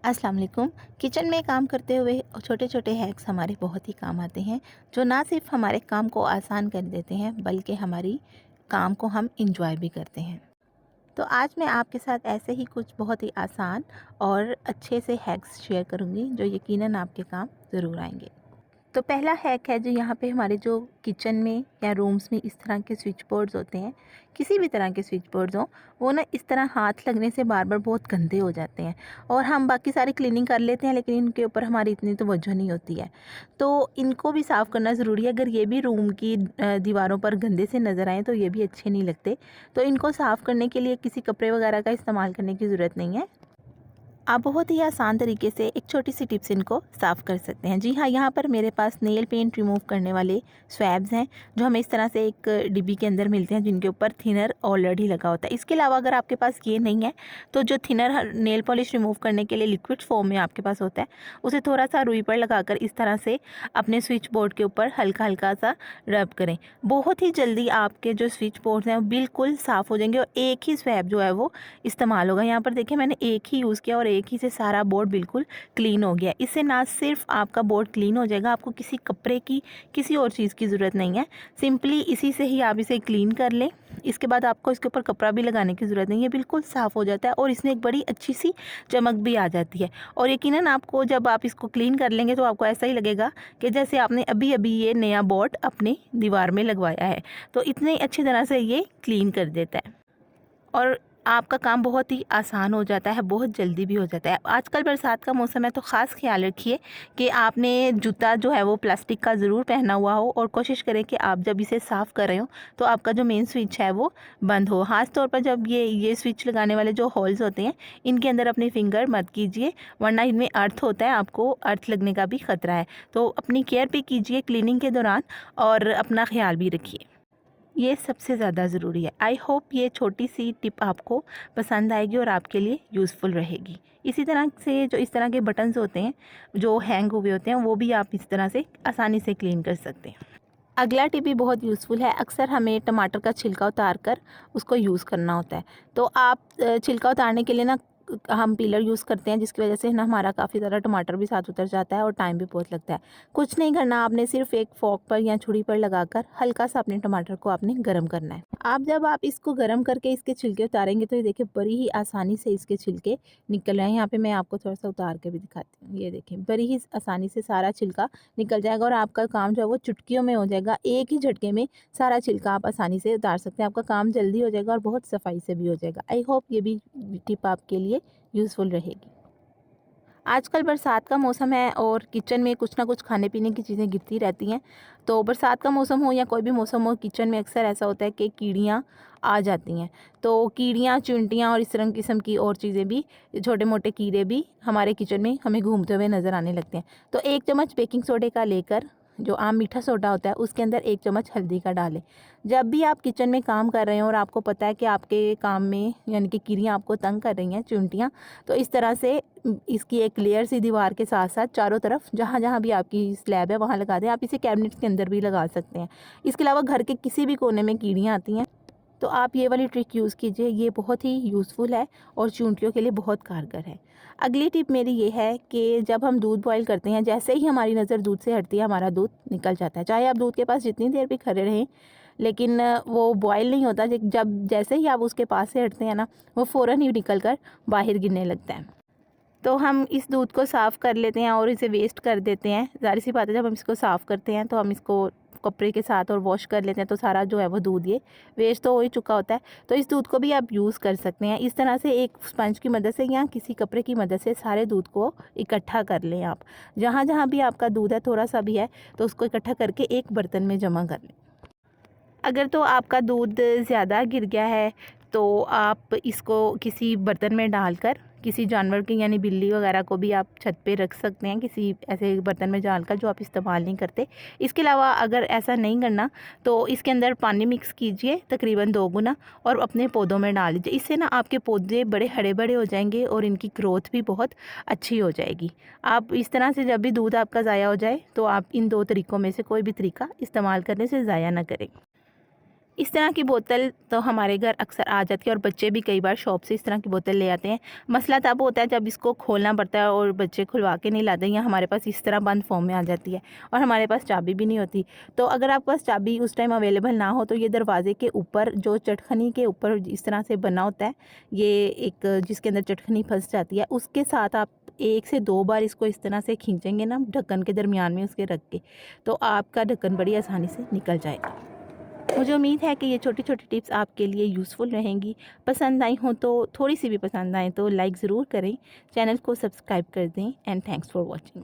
अस्सलाम वालेकुम। किचन में काम करते हुए छोटे छोटे हैक्स हमारे बहुत ही काम आते हैं, जो ना सिर्फ हमारे काम को आसान कर देते हैं बल्कि हमारी काम को हम इंजॉय भी करते हैं। तो आज मैं आपके साथ ऐसे ही कुछ बहुत ही आसान और अच्छे से हैक्स शेयर करूंगी जो यकीनन आपके काम ज़रूर आएंगे। तो पहला हैक है जो यहाँ पे हमारे जो किचन में या रूम्स में इस तरह के स्विच बोर्ड्स होते हैं, किसी भी तरह के स्विच बोर्ड्स हों, वो ना इस तरह हाथ लगने से बार बार बहुत गंदे हो जाते हैं और हम बाकी सारी क्लीनिंग कर लेते हैं लेकिन इनके ऊपर हमारी इतनी तवज्जो नहीं होती है। तो इनको भी साफ़ करना ज़रूरी है। अगर ये भी रूम की दीवारों पर गंदे से नज़र आएँ तो ये भी अच्छे नहीं लगते। तो इनको साफ़ करने के लिए किसी कपड़े वगैरह का इस्तेमाल करने की ज़रूरत नहीं है। आप बहुत ही आसान तरीके से एक छोटी सी टिप्स इनको साफ़ कर सकते हैं। जी हाँ, यहाँ पर मेरे पास नेल पेंट रिमूव करने वाले स्वैब्स हैं जो हमें इस तरह से एक डिब्बी के अंदर मिलते हैं, जिनके ऊपर थिनर ऑलरेडी लगा होता है। इसके अलावा अगर आपके पास ये नहीं है तो जो थिनर नेल पॉलिश रिमूव करने के लिए लिक्विड फॉर्म में आपके पास होता है, उसे थोड़ा सा रुई पर लगाकर इस तरह से अपने स्विच बोर्ड के ऊपर हल्का हल्का सा रब करें। बहुत ही जल्दी आपके जो स्विच बोर्ड्स हैं वो बिल्कुल साफ़ हो जाएंगे और एक ही स्वैब जो है वो इस्तेमाल होगा। यहाँ पर देखिए मैंने एक ही यूज़ किया और एक ही से सारा बोर्ड बिल्कुल क्लीन हो गया। इससे ना सिर्फ आपका बोर्ड क्लीन हो जाएगा, आपको किसी कपड़े की किसी और चीज़ की ज़रूरत नहीं है। सिंपली इसी से ही आप इसे क्लीन कर लें। इसके बाद आपको इसके ऊपर कपड़ा भी लगाने की ज़रूरत नहीं है, बिल्कुल साफ़ हो जाता है और इसमें एक बड़ी अच्छी सी चमक भी आ जाती है। और यकीनन आपको जब आप इसको क्लीन कर लेंगे तो आपको ऐसा ही लगेगा कि जैसे आपने अभी अभी ये नया बोर्ड अपनी दीवार में लगवाया है। तो इतनी अच्छी तरह से ये क्लीन कर देता है और आपका काम बहुत ही आसान हो जाता है, बहुत जल्दी भी हो जाता है। आजकल बरसात का मौसम है तो ख़ास ख्याल रखिए कि आपने जूता जो है वो प्लास्टिक का ज़रूर पहना हुआ हो और कोशिश करें कि आप जब इसे साफ़ कर रहे हो तो आपका जो मेन स्विच है वो बंद हो। ख़ास तौर पर जब ये स्विच लगाने वाले जो होल्स होते हैं, इनके अंदर अपनी फिंगर मत कीजिए, वरना इनमें अर्थ होता है, आपको अर्थ लगने का भी ख़तरा है। तो अपनी केयर भी कीजिए क्लीनिंग के दौरान और अपना ख्याल भी रखिए, ये सबसे ज़्यादा ज़रूरी है। आई होप ये छोटी सी टिप आपको पसंद आएगी और आपके लिए यूज़फुल रहेगी। इसी तरह से जो इस तरह के बटन्स होते हैं जो हैंग हुए होते हैं, वो भी आप इस तरह से आसानी से क्लीन कर सकते हैं। अगला टिप भी बहुत यूज़फुल है। अक्सर हमें टमाटर का छिलका उतार कर उसको यूज़ करना होता है। तो आप छिलका उतारने के लिए ना हम पीलर यूज़ करते हैं, जिसकी वजह से ना हमारा काफ़ी ज़्यादा टमाटर भी साथ उतर जाता है और टाइम भी बहुत लगता है। कुछ नहीं करना, आपने सिर्फ एक फोक पर या छुरी पर लगाकर हल्का सा अपने टमाटर को आपने गर्म करना है। जब आप इसको गर्म करके इसके छिलके उतारेंगे तो ये देखिए बड़ी ही आसानी से इसके छिलके निकल रहे हैं। यहाँ पे मैं आपको थोड़ा सा उतार के भी दिखाती हूँ। ये देखिए बड़ी ही आसानी से सारा छिलका निकल जाएगा और आपका काम जो है वो चुटकियों में हो जाएगा। एक ही झटके में सारा छिलका आप आसानी से उतार सकते हैं। आपका काम जल्दी हो जाएगा और बहुत सफाई से भी हो जाएगा। आई होप ये भी टिप आपके लिए यूज़फुल रहेगी। आजकल बरसात का मौसम है और किचन में कुछ ना कुछ खाने पीने की चीज़ें गिरती रहती हैं। तो बरसात का मौसम हो या कोई भी मौसम हो, किचन में अक्सर ऐसा होता है कि कीड़ियाँ आ जाती हैं। तो कीड़ियाँ, चींटियाँ और इस तरह किस्म की और चीज़ें भी, छोटे मोटे कीड़े भी हमारे किचन में हमें घूमते हुए नज़र आने लगते हैं। तो 1 चम्मच बेकिंग सोडे का लेकर, जो आम मीठा सोडा होता है, उसके अंदर 1 चम्मच हल्दी का डालें। जब भी आप किचन में काम कर रहे हो और आपको पता है कि आपके काम में यानी कि कीड़ियाँ आपको तंग कर रही हैं, चींटियाँ, तो इस तरह से इसकी एक लेयर सी दीवार के साथ साथ चारों तरफ जहाँ जहाँ भी आपकी स्लैब है वहाँ लगा दें। आप इसे कैबिनेट्स के अंदर भी लगा सकते हैं। इसके अलावा घर के किसी भी कोने में कीड़ियाँ आती हैं तो आप ये वाली ट्रिक यूज़ कीजिए, ये बहुत ही यूज़फुल है और चींटियों के लिए बहुत कारगर है। अगली टिप मेरी ये है कि जब हम दूध बॉईल करते हैं, जैसे ही हमारी नज़र दूध से हटती है हमारा दूध निकल जाता है। चाहे आप दूध के पास जितनी देर भी खड़े रहें, लेकिन वो बॉयल नहीं होता। जब जैसे ही आप उसके पास से हटते हैं ना, वो फ़ौरन ही निकल कर बाहर गिरने लगता है। तो हम इस दूध को साफ़ कर लेते हैं और इसे वेस्ट कर देते हैं। ज़ाहिर सी बात है, जब हम इसको साफ़ करते हैं तो हम इसको कपड़े के साथ और वॉश कर लेते हैं तो सारा जो है वो दूध ये वेस्ट तो हो ही चुका होता है। तो इस दूध को भी आप यूज़ कर सकते हैं। इस तरह से एक स्पंज की मदद से या किसी कपड़े की मदद से सारे दूध को इकट्ठा कर लें आप। जहाँ जहाँ भी आपका दूध है, थोड़ा सा भी है, तो उसको इकट्ठा करके एक बर्तन में जमा कर लें। अगर तो आपका दूध ज़्यादा गिर गया है तो आप इसको किसी बर्तन में डालकर किसी जानवर की यानी बिल्ली वगैरह को भी आप छत पे रख सकते हैं, किसी ऐसे बर्तन में डालकर जो आप इस्तेमाल नहीं करते। इसके अलावा अगर ऐसा नहीं करना तो इसके अंदर पानी मिक्स कीजिए तकरीबन 2 गुना और अपने पौधों में डाल दीजिए। इससे ना आपके पौधे बड़े हरे भरे हो जाएंगे और इनकी ग्रोथ भी बहुत अच्छी हो जाएगी। आप इस तरह से जब भी दूध आपका ज़ाया हो जाए तो आप इन 2 तरीक़ों में से कोई भी तरीका इस्तेमाल करने से ज़ाया ना करें। इस तरह की बोतल तो हमारे घर अक्सर आ जाती है और बच्चे भी कई बार शॉप से इस तरह की बोतल ले आते हैं। मसला तब होता है जब इसको खोलना पड़ता है और बच्चे खुलवा के नहीं लाते, या हमारे पास इस तरह बंद फॉर्म में आ जाती है और हमारे पास चाबी भी नहीं होती। तो अगर आपके पास चाबी उस टाइम अवेलेबल ना हो तो ये दरवाजे के ऊपर जो चटखनी के ऊपर इस तरह से बना होता है, ये एक जिसके अंदर चटखनी फंस जाती है, उसके साथ आप 1 से 2 बार इसको इस तरह से खींचेंगे ना ढक्कन के दरमियान में उसके रख के, तो आपका ढक्कन बड़ी आसानी से निकल जाएगा। मुझे उम्मीद है कि ये छोटी छोटी टिप्स आपके लिए यूज़फुल रहेंगी। पसंद आई हो तो, थोड़ी सी भी पसंद आए तो लाइक ज़रूर करें, चैनल को सब्सक्राइब कर दें। And thanks for watching.